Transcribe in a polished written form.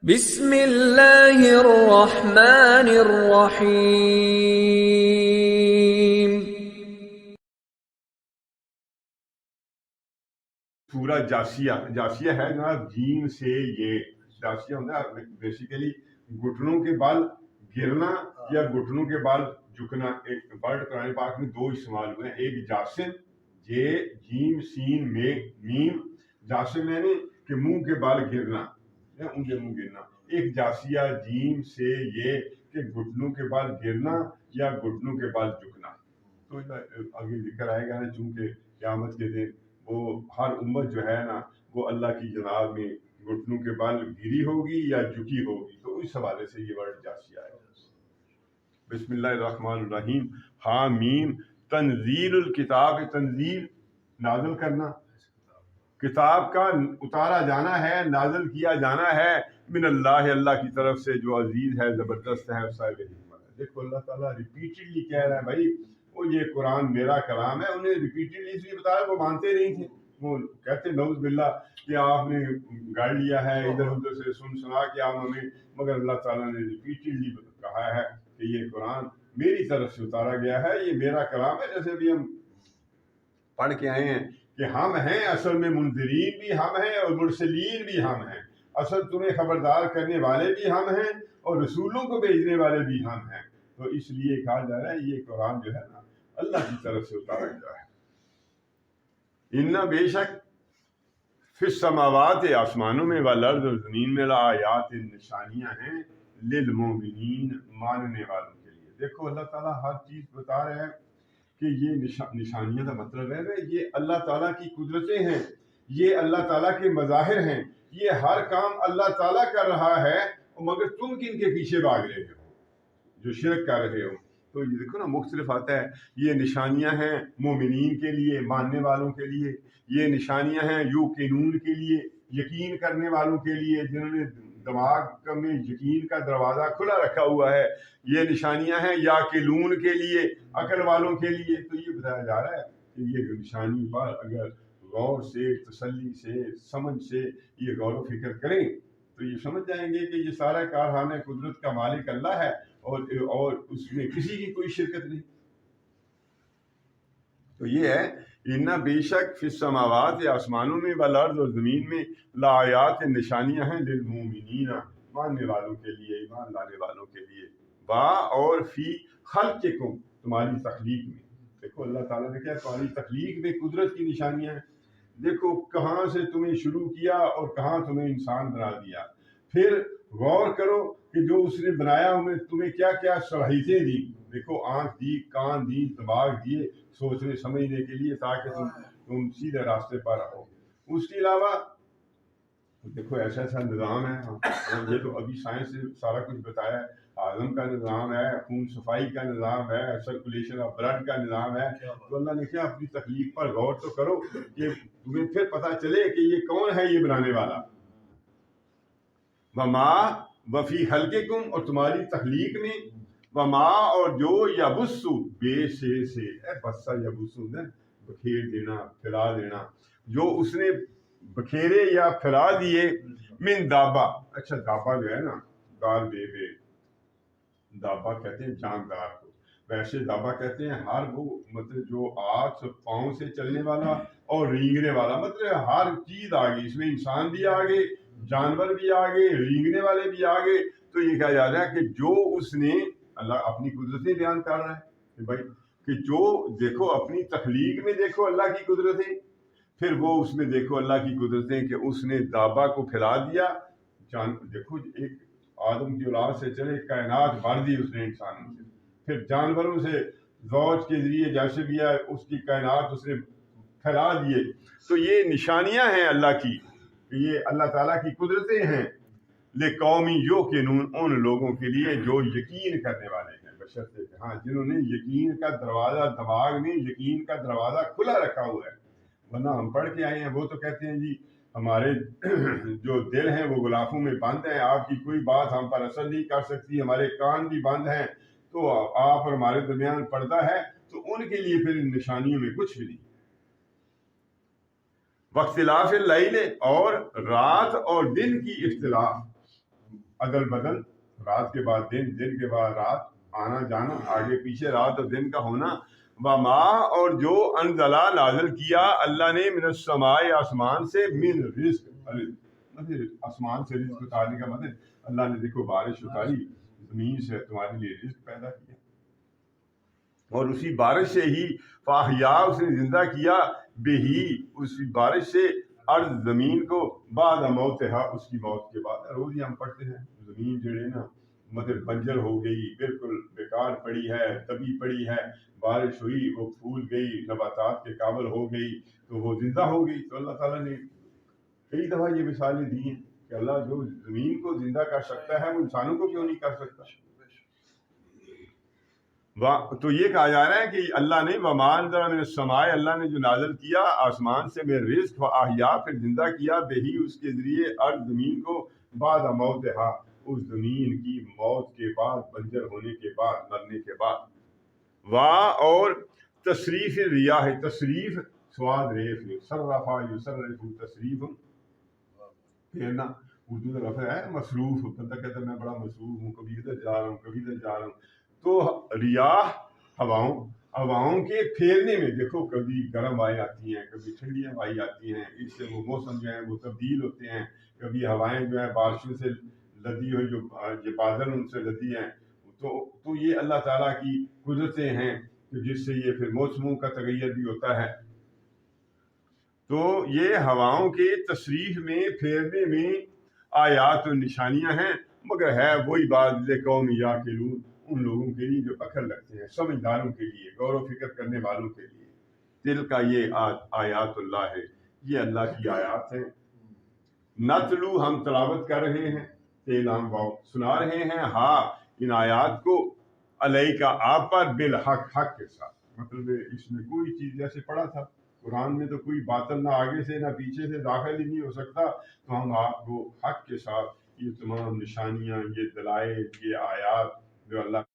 بسم اللہ الرحمن الرحیم۔ سورہ جاسیہ ہے جناب، جیم سے یہ جاسیہ ہوتا ہے بیسیکلی گھٹنوں کے بال گرنا یا گھٹنوں کے بال جھکنا۔ ایک ورڈ قرآن پاک میں دو استعمال ہوئے ہیں، ایک جاسم یہ جیم سین میں میم، جاسم یعنی کہ منہ کے بال گرنا، ان کے منہ گرنا۔ ایک جاسیہ جیم سے یہ کہ گھٹنوں کے بال گرنا یا گھٹنوں کے بال جھکنا۔ تو آگے ذکر آئے گا نا، چونکہ قیامت کے دن وہ ہر امت جو ہے نا وہ اللہ کی جناب میں گھٹنوں کے بال گری ہوگی یا جھکی ہوگی، تو اس حوالے سے یہ ورڈ جاسیہ ہے۔ بسم اللہ الرحمن الرحیم۔ حامیم تنزیل الکتاب، تنزیل نازل کرنا، کتاب کا اتارا جانا ہے، نازل کیا جانا ہے، من اللہ اللہ کی طرف سے جو عزیز ہے، زبردست ہے، صاحب حکمت ہے۔ دیکھو اللہ تعالیٰ ریپیٹڈلی کہہ رہا ہے بھائی وہ یہ قرآن میرا کلام ہے۔ انہیں ریپیٹڈلی اس لیے بتایا وہ مانتے نہیں تھے، وہ کہتے نعوذ باللہ کہ آپ نے گاڑ لیا ہے ادھر ادھر سے سنا کے آپ ہمیں، مگر اللہ تعالیٰ نے ریپیٹڈلی کہا ہے کہ یہ قرآن میری طرف سے اتارا گیا ہے، یہ میرا کلام ہے۔ جیسے بھی ہم پڑھ کے آئے ہیں کہ ہم ہیں اصل میں منذرین بھی ہم ہیں اور مرسلین بھی ہم ہیں، اصل تمہیں خبردار کرنے والے بھی ہم ہیں اور رسولوں کو بھیجنے والے بھی ہم ہیں۔ تو اس لیے کہا جا رہا ہے یہ قرآن جو ہے نا اللہ کی طرف سے اتارا گیا ہے۔ ان بے شک فی السماوات، آسمانوں میں، والارض، اور زمین میں، لآیات، نشانیاں ہیں، للمومنین، ماننے والوں کے لیے۔ دیکھو اللہ تعالیٰ ہر چیز بتا رہے ہیں کہ یہ نشانیاں کا مطلب ہے یہ اللہ تعالیٰ کی قدرتیں ہیں، یہ اللہ تعالیٰ کے مظاہر ہیں، یہ ہر کام اللہ تعالیٰ کر رہا ہے، مگر تم کن کے پیچھے بھاگ رہے ہو جو شرک کر رہے ہو۔ تو یہ دیکھو نا مختلف آتا ہے، یہ نشانیاں ہیں مومنین کے لیے، ماننے والوں کے لیے، یہ نشانیاں ہیں یوقنون کے لیے، یقین کرنے والوں کے لیے، جنہوں نے دماغ میں یقین کا دروازہ کھلا رکھا ہوا ہے، یہ نشانیاں ہیں یاقلون کے لیے، عقل والوں کے لیے۔ تو یہ بتایا جا رہا ہے کہ یہ نشانی پر اگر غور سے، تسلی سے، سمجھ سے یہ غور و فکر کریں تو یہ سمجھ جائیں گے کہ یہ سارا کارخانہ قدرت کا مالک اللہ ہے اور اس میں کسی کی کوئی شرکت نہیں۔ تو یہ ہے ان بے شک فی السماوات، آسمانوں میں، والارض، اور زمین میں، لآیات، نشانیاں ہیں، للمومنین، ماننے والوں کے لیے، ایمان لانے والوں کے لیے، با اور فی خلقکم، تمہاری تخلیق میں۔ دیکھو اللہ تعالیٰ نے کیا تمہاری تخلیق میں قدرت کی نشانیاں ہیں۔ دیکھو کہاں سے تمہیں شروع کیا اور کہاں تمہیں انسان بنا دیا، پھر غور کرو کہ جو اس نے بنایا تمہیں کیا کیا صلاحیتیں دی۔ دیکھو آنکھ دی، کان دی، دماغ دیے سوچنے سمجھنے کے لیے تاکہ تم سیدھے راستے پر رہو۔ اس کے علاوہ دیکھو ایسا نظام ہے، یہ تو ابھی سائنس نے سارا کچھ بتایا ہے، ہاضم کا نظام ہے، خون صفائی کا نظام ہے، سرکولیشن آف بلڈ کا نظام ہے۔ تو اللہ نے کیا اپنی تخلیق پر غور تو کرو کہ تمہیں پھر پتہ چلے کہ یہ کون ہے یہ بنانے والا۔ وما وفی خلقکم، اور تمہاری تخلیق میں، وما اور جو یبسو، بے سے بسا یبسو بکھیر دینا، پھیلا دینا، جو اس نے بکھیرے یا پھیلا دیے، من دابا، اچھا دابا جو ہے نا دال بے دابا کہتے ہیں جاندار کو، ویسے دابا کہتے ہیں ہر وہ مطلب جو آٹھ پاؤں سے چلنے والا اور رینگنے والا، مطلب ہر چیز آگے، اس میں انسان بھی آگے، جانور بھی آگے، رینگنے والے بھی آگے۔ تو یہ کہا جا رہا ہے کہ جو اس نے اللہ اپنی قدرتیں بیان کر رہا ہے کہ بھائی کہ جو دیکھو اپنی تخلیق میں دیکھو اللہ کی قدرتیں، پھر وہ اس میں دیکھو اللہ کی قدرتیں کہ اس نے دابا کو پھیلا دیا۔ دیکھو ایک آدم کی اولاد سے چلے کائنات بھر دی اس نے انسانوں سے، پھر جانوروں سے زوج کے ذریعے جیسے بھی ہے اس کی کائنات اس نے پھیلا دیے۔ تو یہ نشانیاں ہیں اللہ کی، یہ اللہ تعالیٰ کی قدرتیں ہیں، لقومی یوقنون، ان لوگوں کے لیے جو یقین کرنے والے ہیں، بشرطے کہ ہاں جنہوں نے یقین کا دروازہ، دماغ میں یقین کا دروازہ کھلا رکھا ہوا ہے۔ ورنہ ہم پڑھ کے آئے ہیں وہ تو کہتے ہیں جی ہمارے جو دل ہیں وہ غلافوں میں بند ہیں، آپ کی کوئی بات ہم پر اثر نہیں کر سکتی، ہمارے کان بھی بند ہیں، تو آپ اور ہمارے درمیان پردہ ہے، تو ان کے لیے پھر ان نشانیوں میں کچھ بھی نہیں۔ واختلاف اللیل، اور رات اور دن کی اختلاف، عدل بدل، رات کے بعد دن، دن کے بعد رات، آنا جانا، آگے پیچھے رات اور دن کا ہونا. وما، اور جو انزلہ نازل کیا اللہ نے، من السماء آسمان سے، من رزق، آسمان سے رزق اتارنے کا مطلب اللہ نے دیکھو بارش اتاری، زمین سے تمہارے لیے رزق پیدا کیا، اور اسی بارش سے ہی فاحیا، اس نے زندہ کیا، بہی، اسی بارش سے، ارض زمین کو، بعد موتہا، اس کی موت کے بعد. روز ہی ہم پڑھتے ہیں زمین جو ہے نا مطلب بنجر ہو گئی، بالکل بیکار پڑی ہے، دبی پڑی ہے، بارش ہوئی وہ پھول گئی، نباتات کے قابل ہو گئی تو وہ زندہ ہو گئی. تو اللہ تعالیٰ نے کئی دفعہ یہ مثالیں دی ہیں کہ اللہ جو زمین کو زندہ کر سکتا ہے وہ انسانوں کو کیوں نہیں کر سکتا. تو یہ کہا جا رہا ہے کہ اللہ نے وما انزل من السماء، اللہ نے جو نازل کیا آسمان سے، میں رزق، واحیا، پھر زندہ کیا، بہی، اس کے ذریعے، ارض زمین کو، بعد موتہا، اس زمین کی موت کے بعد، بنجر ہونے کے بعد، مرنے کے بعد. اور تصریف ریاح، تصریف سواد ریف، صرفا یصرف تصریف، پھیرنا. اردو کا لفظ ہے مصروف، بندہ کہتا ہے میں بڑا مصروف ہوں، کبھی ادھر جا رہا ہوں، کبھی ادھر جا رہا ہوں. تو ریاح، ہواؤں کے پھیرنے میں دیکھو، کبھی گرم ہوائیں آتی ہیں، کبھی ٹھنڈی ہوائیں آتی ہیں، اس سے وہ موسم جو ہے وہ تبدیل ہوتے ہیں. کبھی ہوائیں جو ہیں بارشوں سے لدی ہوئی، جو بادل ان سے لدی ہیں، تو یہ اللہ تعالیٰ کی قدرتیں ہیں جس سے یہ پھر موسموں کا تغیر بھی ہوتا ہے. تو یہ ہواؤں کے تصریف میں، پھیرنے میں آیات و نشانیاں ہیں، مگر ہے وہی بات لقوم یعقلون، ان لوگوں کے لیے جو عقل رکھتے ہیں، سمجھداروں کے لیے، غور و فکر کرنے والوں کے لیے. دل کا یہ آیات اللہ ہے، یہ اللہ کی آیات ہیں. نتلو، ہم تلاوت کر رہے ہیں، تیلام واؤ، سنا رہے ہیں، ہاں ان آیات کو، علیہ کا آپ پر، بالحق، حق کے ساتھ. مطلب اس میں کوئی چیز، جیسے پڑھا تھا قرآن میں تو کوئی باطل نہ آگے سے نہ پیچھے سے داخل ہی نہیں ہو سکتا. تو ہم آپ کو حق کے ساتھ یہ تمام نشانیاں، یہ دلائل، یہ آیات جو اللہ